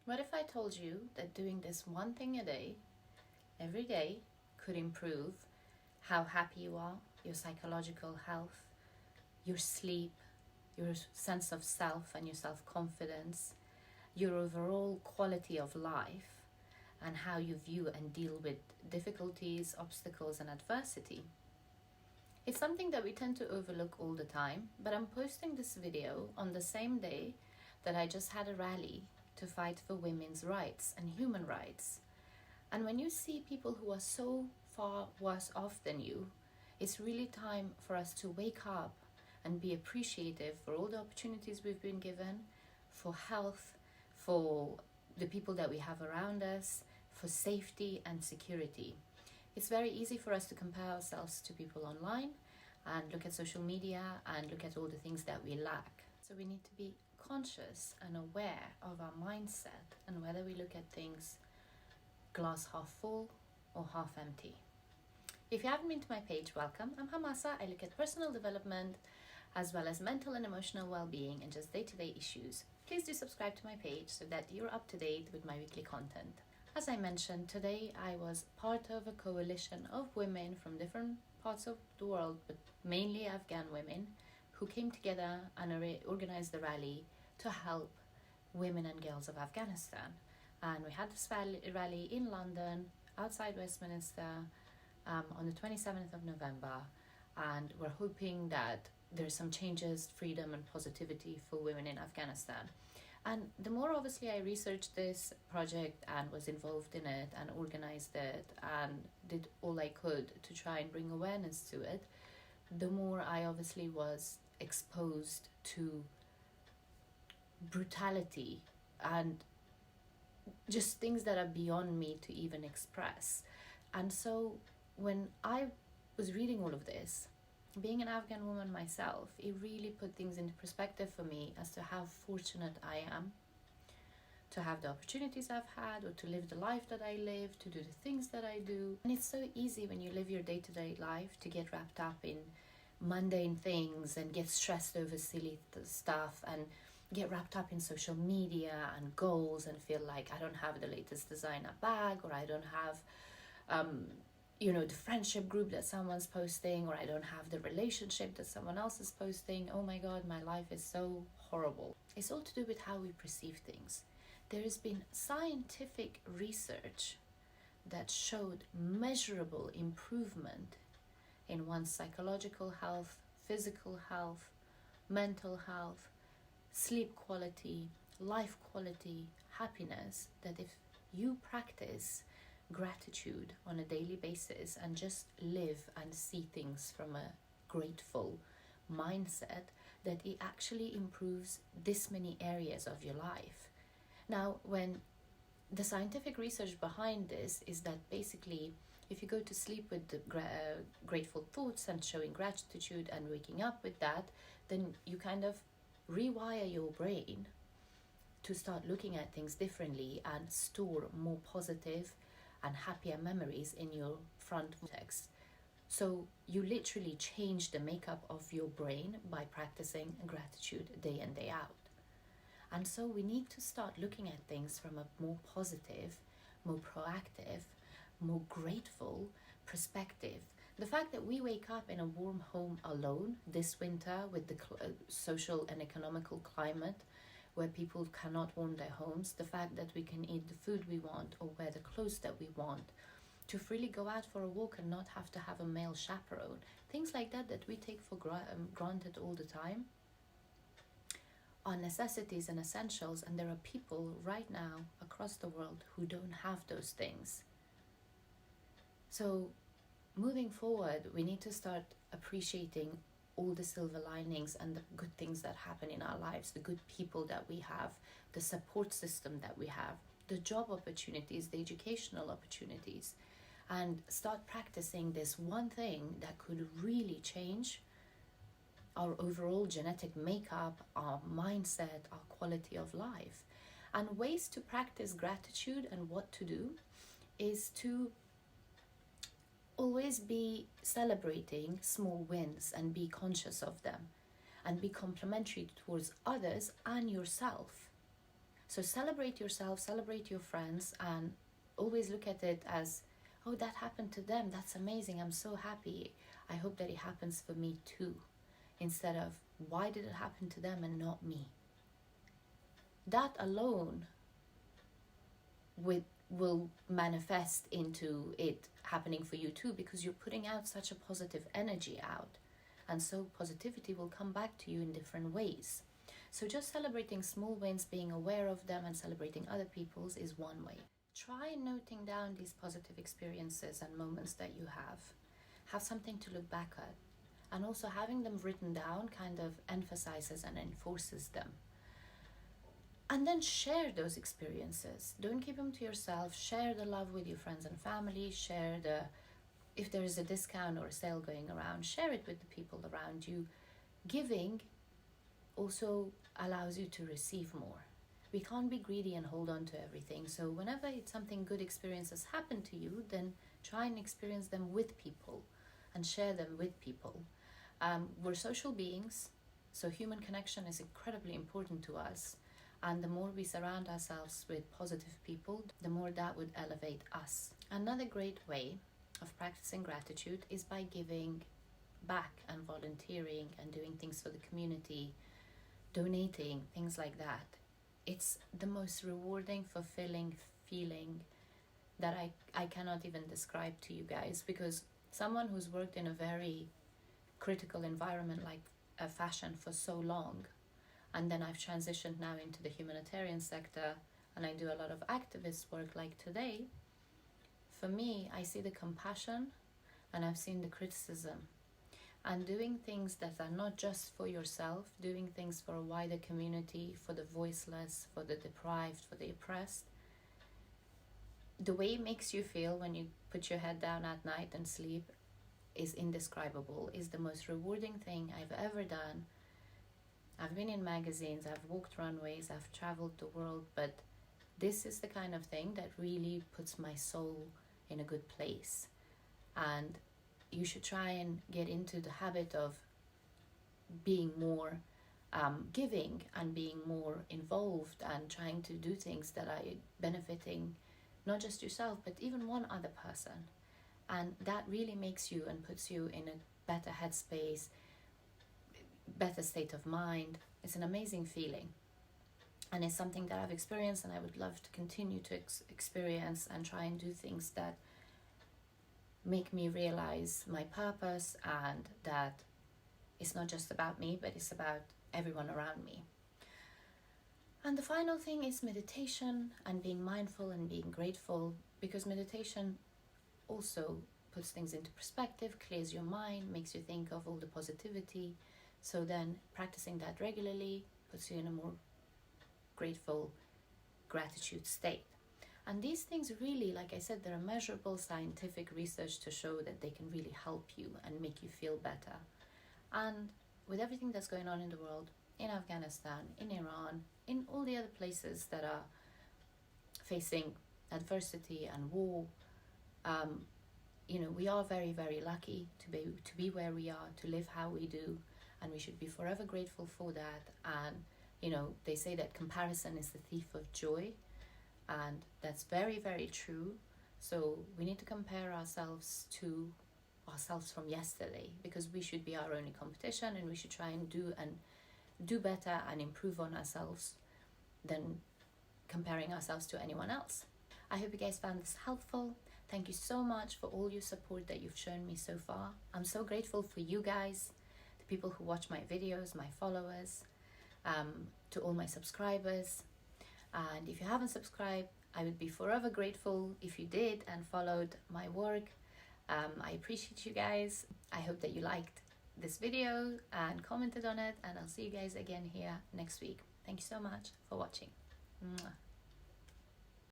What if I told you that doing this one thing a day, every day, could improve how happy you are, your psychological health, your sleep, your sense of self and your self-confidence, your overall quality of life, and how you view and deal with difficulties, obstacles, and adversity? It's something that we tend to overlook all the time, but I'm posting this video on the same day that I just had a rally to fight for women's rights and human rights. And when you see people who are so far worse off than you, it's really time for us to wake up and be appreciative for all the opportunities we've been given, for health, for the people that we have around us, for safety and security. It's very easy for us to compare ourselves to people online and look at social media and look at all the things that we lack. So we need to be conscious and aware of our mindset and whether we look at things glass half full or half empty. If you haven't been to my page, welcome. I'm Hamasa. I look at personal development as well as mental and emotional well-being and just day-to-day issues. Please do subscribe to my page so that you're up to date with my weekly content. As I mentioned, today I was part of a coalition of women from different parts of the world, but mainly Afghan women, who came together and organized the rally to help women and girls of Afghanistan. And we had this rally in London, outside Westminster, on the 27th of November. And we're hoping that there's some changes, freedom and positivity for women in Afghanistan. And the more obviously I researched this project and was involved in it and organized it and did all I could to try and bring awareness to it, the more I obviously was exposed to brutality and just things that are beyond me to even express. And so when I was reading all of this, being an Afghan woman myself, it really put things into perspective for me as to how fortunate I am to have the opportunities I've had, or to live the life that I live, to do the things that I do. And it's so easy when you live your day-to-day life to get wrapped up in mundane things and get stressed over silly stuff and get wrapped up in social media and goals and feel like I don't have the latest designer bag, or I don't have the friendship group that someone's posting, or I don't have the relationship that someone else is posting. Oh my God, my life is so horrible. It's all to do with how we perceive things. There has been scientific research that showed measurable improvement in one's psychological health, physical health, mental health, sleep quality, life quality, happiness, that if you practice gratitude on a daily basis and just live and see things from a grateful mindset, that it actually improves this many areas of your life. Now, when the scientific research behind this is that basically if you go to sleep with the grateful thoughts and showing gratitude and waking up with that, then you kind of rewire your brain to start looking at things differently and store more positive and happier memories in your front cortex. So you literally change the makeup of your brain by practicing gratitude day in, day out. And so we need to start looking at things from a more positive, more proactive, more grateful perspective. The fact that we wake up in a warm home alone this winter with the social and economical climate where people cannot warm their homes, the fact that we can eat the food we want or wear the clothes that we want, to freely go out for a walk and not have to have a male chaperone, things like that we take for granted all the time, are necessities and essentials. And there are people right now across the world who don't have those things. So moving forward, we need to start appreciating all the silver linings and the good things that happen in our lives, the good people that we have, the support system that we have, the job opportunities, the educational opportunities, and start practicing this one thing that could really change our overall genetic makeup, our mindset, our quality of life. And ways to practice gratitude and what to do is to always be celebrating small wins and be conscious of them and be complimentary towards others and yourself. So celebrate yourself, celebrate your friends, and always look at it as, oh, that happened to them, that's amazing, I'm so happy, I hope that it happens for me too, instead of, why did it happen to them and not me? That alone will manifest into it happening for you too, because you're putting out such a positive energy out, and so positivity will come back to you in different ways. So just celebrating small wins, being aware of them, and celebrating other people's is one way. Try noting down these positive experiences and moments that you have something to look back at, and also having them written down kind of emphasizes and enforces them. And then share those experiences. Don't keep them to yourself. Share the love with your friends and family. Share if there is a discount or a sale going around, share it with the people around you. Giving also allows you to receive more. We can't be greedy and hold on to everything. So whenever something good experiences happen to you, then try and experience them with people and share them with people. We're social beings, so human connection is incredibly important to us. And the more we surround ourselves with positive people, the more that would elevate us. Another great way of practicing gratitude is by giving back and volunteering and doing things for the community, donating, things like that. It's the most rewarding, fulfilling feeling that I cannot even describe to you guys, because someone who's worked in a very critical environment like fashion for so long, and then I've transitioned now into the humanitarian sector, and I do a lot of activist work like today. For me, I see the compassion and I've seen the criticism. And doing things that are not just for yourself, doing things for a wider community, for the voiceless, for the deprived, for the oppressed. The way it makes you feel when you put your head down at night and sleep is indescribable, is the most rewarding thing I've ever done. I've been in magazines, I've walked runways, I've traveled the world, but this is the kind of thing that really puts my soul in a good place. And you should try and get into the habit of being more giving and being more involved and trying to do things that are benefiting not just yourself, but even one other person. And that really makes you and puts you in a better headspace, better state of mind. It's an amazing feeling, and it's something that I've experienced, and I would love to continue to experience and try and do things that make me realize my purpose, and that it's not just about me, but it's about everyone around me. And the final thing is meditation and being mindful and being grateful, because meditation also puts things into perspective, clears your mind, makes you think of all the positivity. So then practicing that regularly puts you in a more grateful gratitude state. And these things really, like I said, there are measurable scientific research to show that they can really help you and make you feel better. And with everything that's going on in the world, in Afghanistan, in Iran, in all the other places that are facing adversity and war, we are very, very lucky to be where we are, to live how we do, and we should be forever grateful for that. And they say that comparison is the thief of joy, and that's very, very true. So we need to compare ourselves to ourselves from yesterday, because we should be our only competition, and we should try and do better and improve on ourselves than comparing ourselves to anyone else. I hope you guys found this helpful. Thank you so much for all your support that you've shown me so far. I'm so grateful for you guys, the people who watch my videos, my followers, to all my subscribers. And if you haven't subscribed, I would be forever grateful if you did and followed my work. I appreciate you guys. I hope that you liked this video and commented on it, and I'll see you guys again here next week. Thank you so much for watching. Mwah.